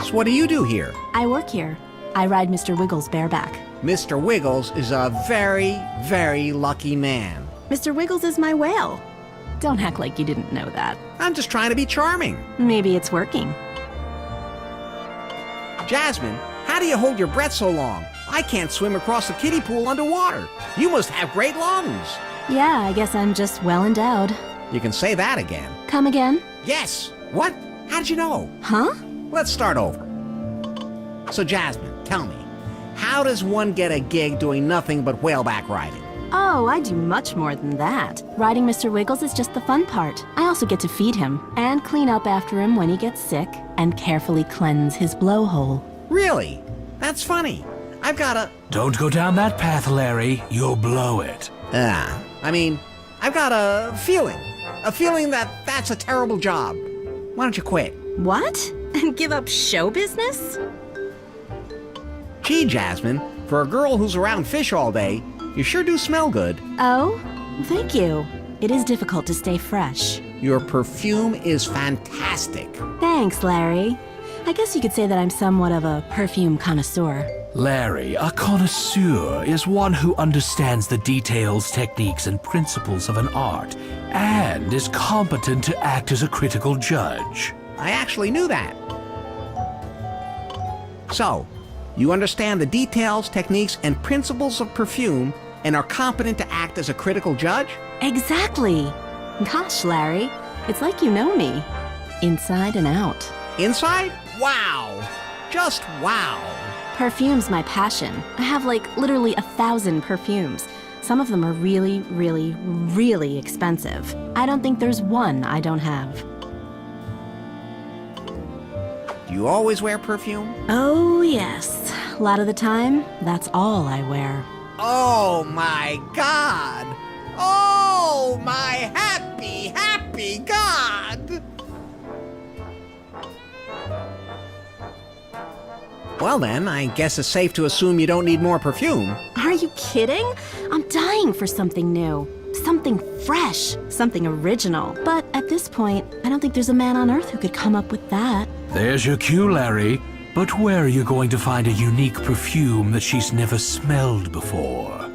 So what do you do here? I work here. I ride Mr. Wiggles bareback. Mr. Wiggles is a very, very lucky man. Mr. Wiggles is my whale. Don't act like you didn't know that. I'm just trying to be charming. Maybe it's working. Jasmine, how do you hold your breath so long? I can't swim across the kiddie pool underwater. You must have great lungs. Yeah, I guess I'm just well endowed. You can say that again. Come again? Yes. What? How did you know? Huh? Let's start over. So Jasmine, tell me, how does one get a gig doing nothing but whaleback riding? Oh, I do much more than that. Riding Mr. Wiggles is just the fun part. I also get to feed him and clean up after him when he gets sick and carefully cleanse his blowhole. Really? That's funny. I've got a... Don't go down that path, Larry. You'll blow it. I've got a feeling that that's a terrible job. Why don't you quit? What? And give up show business? Gee, Jasmine, for a girl who's around fish all day, you sure do smell good. Oh, thank you. It is difficult to stay fresh. Your perfume is fantastic. Thanks, Larry. I guess you could say that I'm somewhat of a perfume connoisseur. Larry, a connoisseur is one who understands the details, techniques, and principles of an art, and is competent to act as a critical judge. I actually knew that. So, you understand the details, techniques, and principles of perfume and are competent to act as a critical judge? Exactly. Gosh, Larry, it's like you know me. Inside and out. Inside? Wow. Just wow. Perfume's my passion. I have literally 1,000 perfumes. Some of them are really, really, really expensive. I don't think there's one I don't have. Do you always wear perfume? Oh, yes. A lot of the time, that's all I wear. Oh my God! Oh my happy, happy God! Well then, I guess it's safe to assume you don't need more perfume. Are you kidding? I'm dying for something new. Something fresh. Something original. But at this point, I don't think there's a man on Earth who could come up with that. There's your cue, Larry. But where are you going to find a unique perfume that she's never smelled before?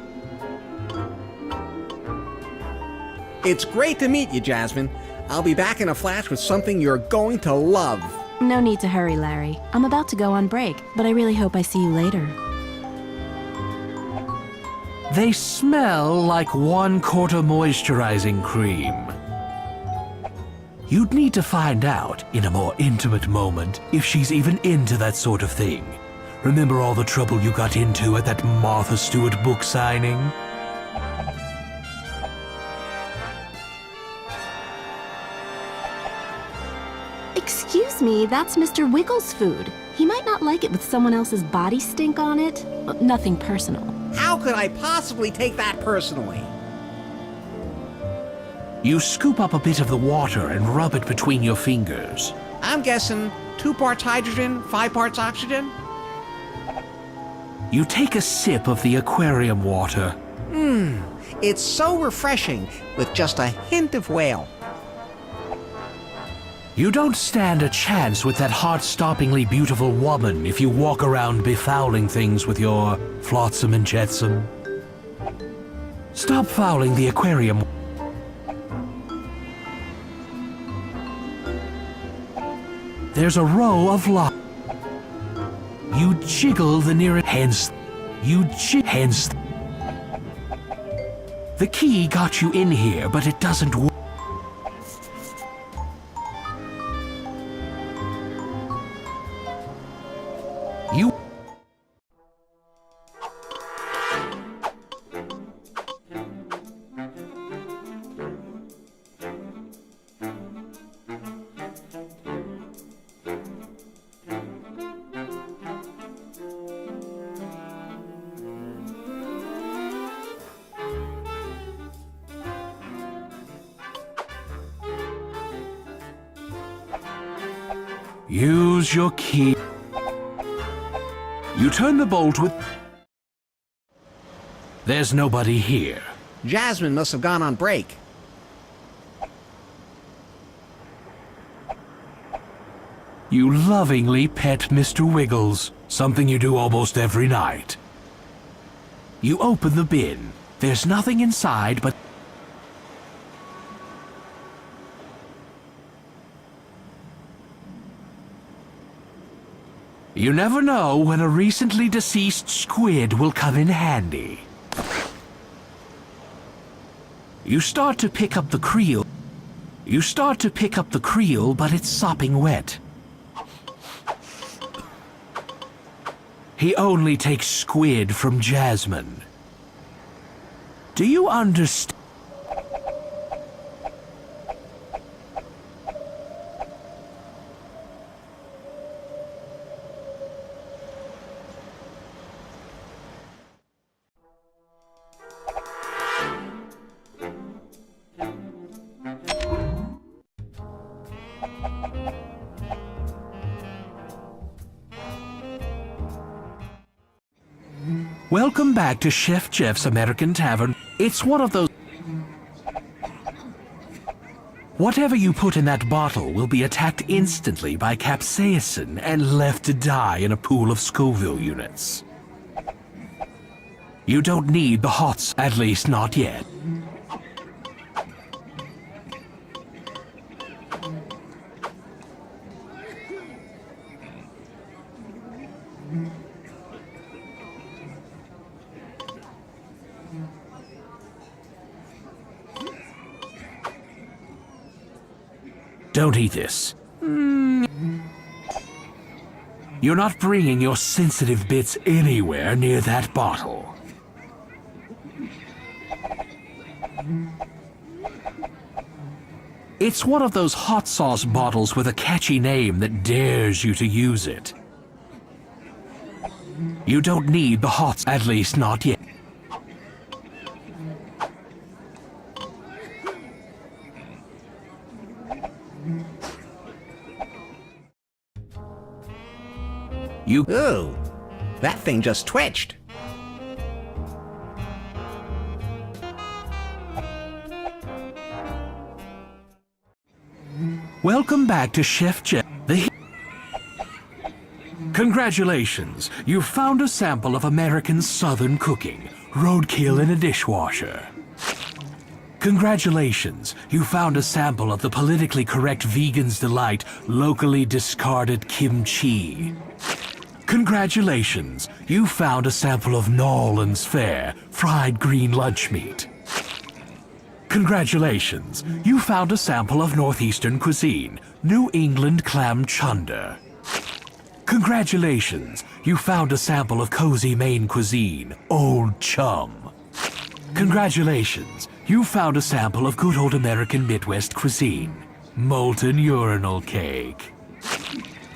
It's great to meet you, Jasmine. I'll be back in a flash with something you're going to love. No need to hurry, Larry. I'm about to go on break, but I really hope I see you later. They smell like 1/4 moisturizing cream. You'd need to find out, in a more intimate moment, if she's even into that sort of thing. Remember all the trouble you got into at that Martha Stewart book signing? Excuse me, that's Mr. Wiggles' food. He might not like it with someone else's body stink on it. Nothing personal. How could I possibly take that personally? You scoop up a bit of the water and rub it between your fingers. I'm guessing 2 parts hydrogen, 5 parts oxygen? You take a sip of the aquarium water. It's so refreshing with just a hint of whale. You don't stand a chance with that heart-stoppingly beautiful woman if you walk around befouling things with your flotsam and jetsam. Stop fouling the aquarium. There's a row of locks. You jiggle the nearest... Hence... Hence... The key got you in here, but it doesn't work. You... Use your key. You turn the bolt with... There's nobody here. Jasmine must have gone on break. You lovingly pet Mr. Wiggles, something you do almost every night. You open the bin. There's nothing inside but... You never know when a recently deceased squid will come in handy. You start to pick up the creel. But it's sopping wet. He only takes squid from Jasmine. Do you understand? Welcome back to Chef Jeff's American Tavern. It's one of those... Whatever you put in that bottle will be attacked instantly by capsaicin and left to die in a pool of Scoville units. You don't need the hots, at least not yet. Don't eat this. You're not bringing your sensitive bits anywhere near that bottle. It's one of those hot sauce bottles with a catchy name that dares you to use it. You don't need the hots, at least not yet. Ooh, that thing just twitched. Welcome back to Chef Jeff. Congratulations, you found a sample of American Southern cooking, roadkill in a dishwasher. Congratulations, you found a sample of the politically correct vegan's delight, locally discarded kimchi. Congratulations, you found a sample of Nolan's Fare, fried green lunch meat. Congratulations, you found a sample of Northeastern cuisine, New England clam chowder. Congratulations, you found a sample of cozy Maine cuisine, Old Chum. Congratulations, you found a sample of good old American Midwest cuisine, molten urinal cake.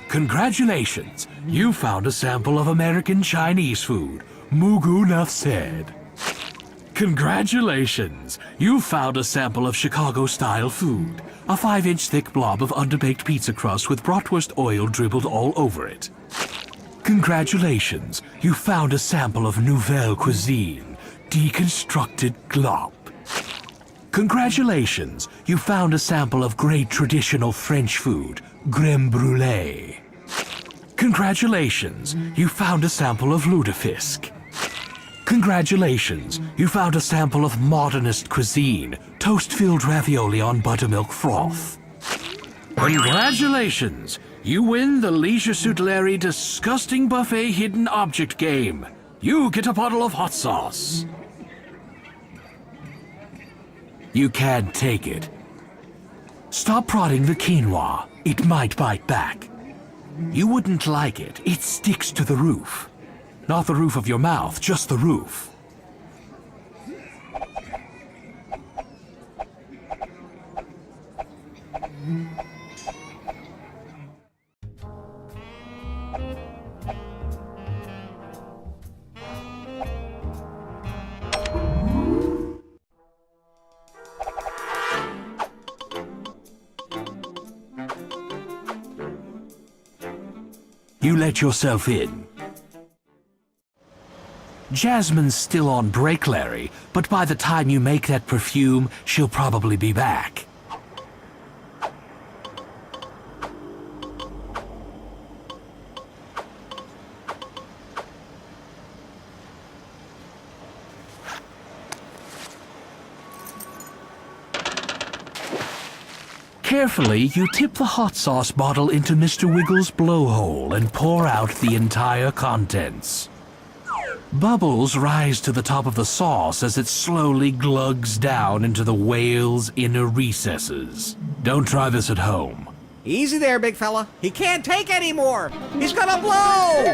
Congratulations, you found a sample of American Chinese food, Mugu Nafsed. Congratulations, you found a sample of Chicago-style food, a 5-inch thick blob of underbaked pizza crust with bratwurst oil dribbled all over it. Congratulations, you found a sample of Nouvelle cuisine, deconstructed glop. Congratulations, you found a sample of great traditional French food, crème brûlée. Congratulations, you found a sample of lutefisk. Congratulations, you found a sample of modernist cuisine, toast-filled ravioli on buttermilk froth. Congratulations, you win the Leisure Suit Larry Disgusting Buffet Hidden Object game. You get a bottle of hot sauce. You can't take it. Stop prodding the quinoa. It might bite back. You wouldn't like it. It sticks to the roof. Not the roof of your mouth, just the roof. You let yourself in. Jasmine's still on break, Larry, but by the time you make that perfume, she'll probably be back. Carefully, you tip the hot sauce bottle into Mr. Wiggles' blowhole and pour out the entire contents. Bubbles rise to the top of the sauce as it slowly glugs down into the whale's inner recesses. Don't try this at home. Easy there, big fella. He can't take any more. He's gonna blow!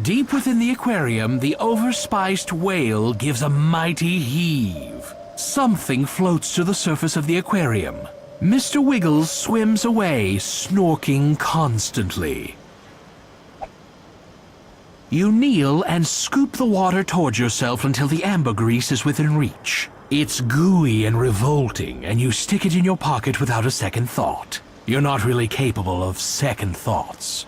Deep within the aquarium, the overspiced whale gives a mighty heave. Something floats to the surface of the aquarium. Mr. Wiggles swims away, snorking constantly. You kneel and scoop the water towards yourself until the ambergrease is within reach. It's gooey and revolting, and you stick it in your pocket without a second thought. You're not really capable of second thoughts.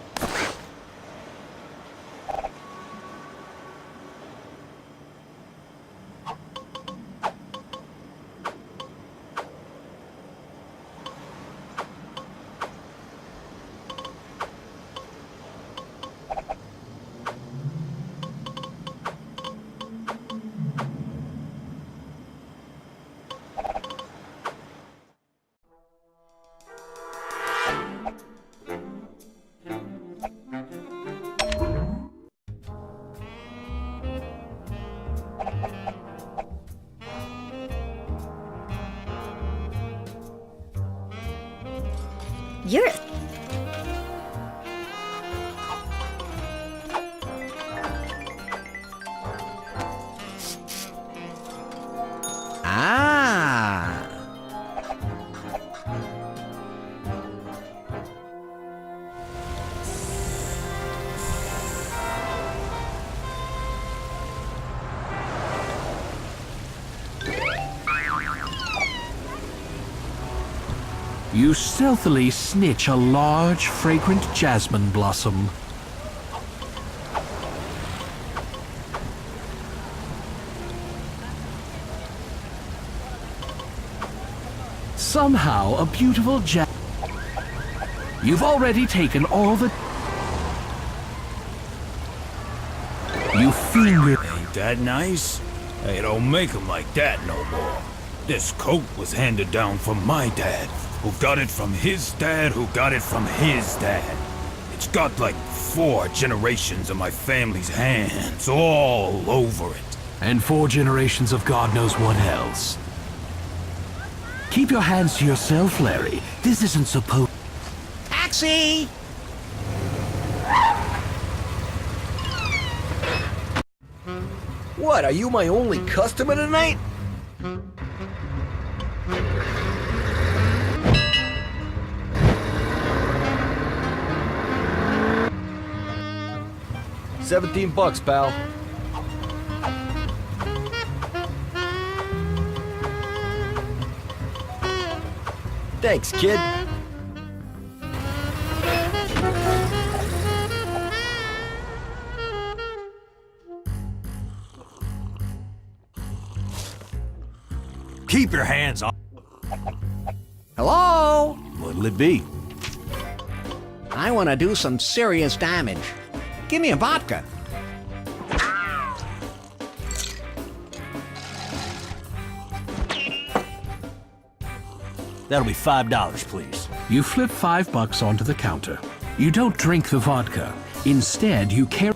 You're... Ah. You stealthily snitch a large, fragrant jasmine blossom. Somehow, a beautiful You've already taken all the... You finger... Ain't that nice? Hey, don't make 'em like that no more. This coat was handed down from my dad, who got it from his dad, who got it from his dad. It's got like 4 generations of my family's hands all over it. And 4 generations of God knows what else. Keep your hands to yourself, Larry. This isn't supposed... Taxi! What, are you my only customer tonight? $17, pal. Thanks, kid. Keep your hands off. Hello? What'll it be? I want to do some serious damage. Give me a vodka. That'll be $5, please. You flip $5 onto the counter. You don't drink the vodka. Instead, you carry...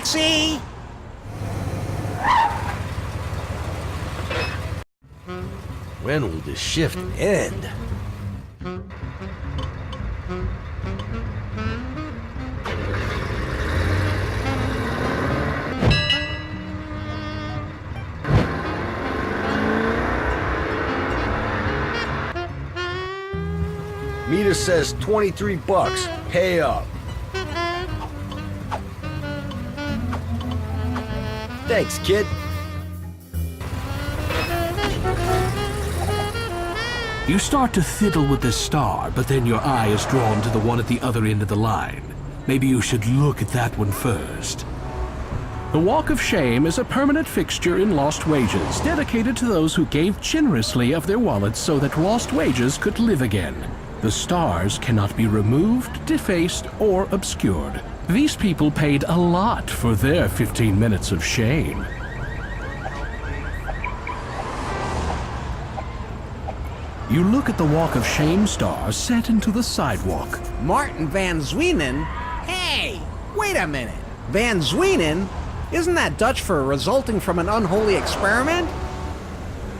Taxi! When will this shift end? Cashier says 23 bucks. Pay up. Thanks, kid. You start to fiddle with the star, but then your eye is drawn to the one at the other end of the line. Maybe you should look at that one first. The Walk of Shame is a permanent fixture in Lost Wages, dedicated to those who gave generously of their wallets so that Lost Wages could live again. The stars cannot be removed, defaced, or obscured. These people paid a lot for their 15 minutes of shame. You look at the Walk of Shame star set into the sidewalk. Martin Van Zwienen? Hey, wait a minute. Van Zwienen? Isn't that Dutch for resulting from an unholy experiment?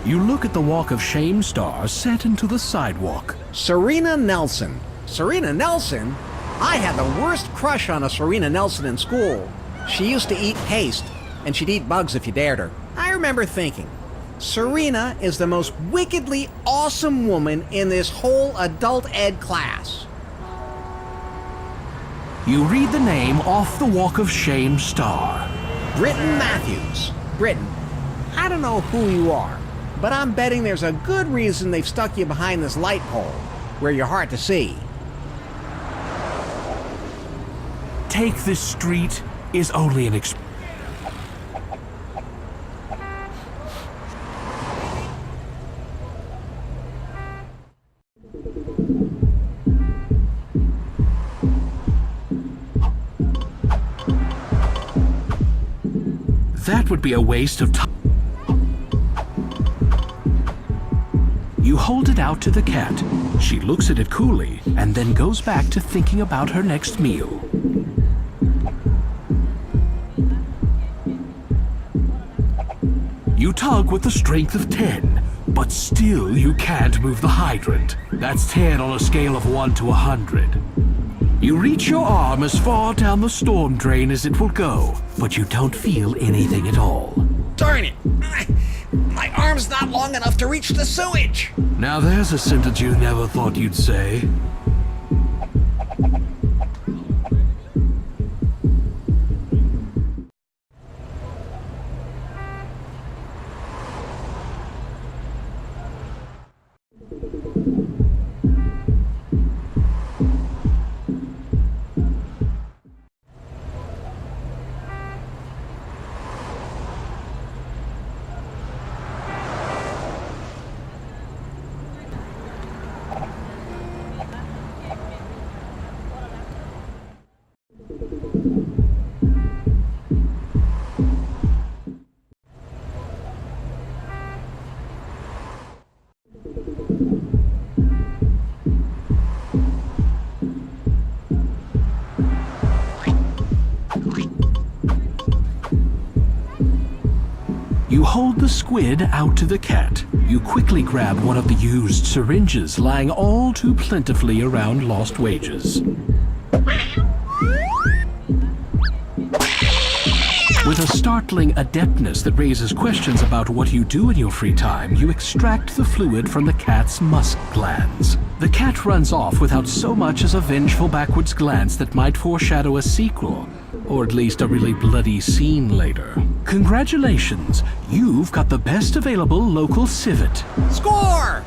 You look at the Walk of Shame star set into the sidewalk. Serena Nelson. Serena Nelson? I had the worst crush on a Serena Nelson in school. She used to eat paste, and she'd eat bugs if you dared her. I remember thinking, Serena is the most wickedly awesome woman in this whole adult ed class. You read the name off the Walk of Shame star. Britton Matthews. Britton, I don't know who you are, but I'm betting there's a good reason they've stuck you behind this light pole, where you're hard to see. Take this street is only an That would be a waste of time. You hold it out to the cat. She looks at it coolly and then goes back to thinking about her next meal. You tug with the strength of 10, but still you can't move the hydrant. That's 10 on a scale of 1 to 100. You reach your arm as far down the storm drain as it will go, but you don't feel anything at all. Darn it! My arm's not long enough to reach the sewage! Now there's a sentence you never thought you'd say. You hold the squid out to the cat. You quickly grab one of the used syringes lying all too plentifully around Lost Wages. With a startling adeptness that raises questions about what you do in your free time, you extract the fluid from the cat's musk glands. The cat runs off without so much as a vengeful backwards glance that might foreshadow a sequel, or at least a really bloody scene later. Congratulations, you've got the best available local civet. Score!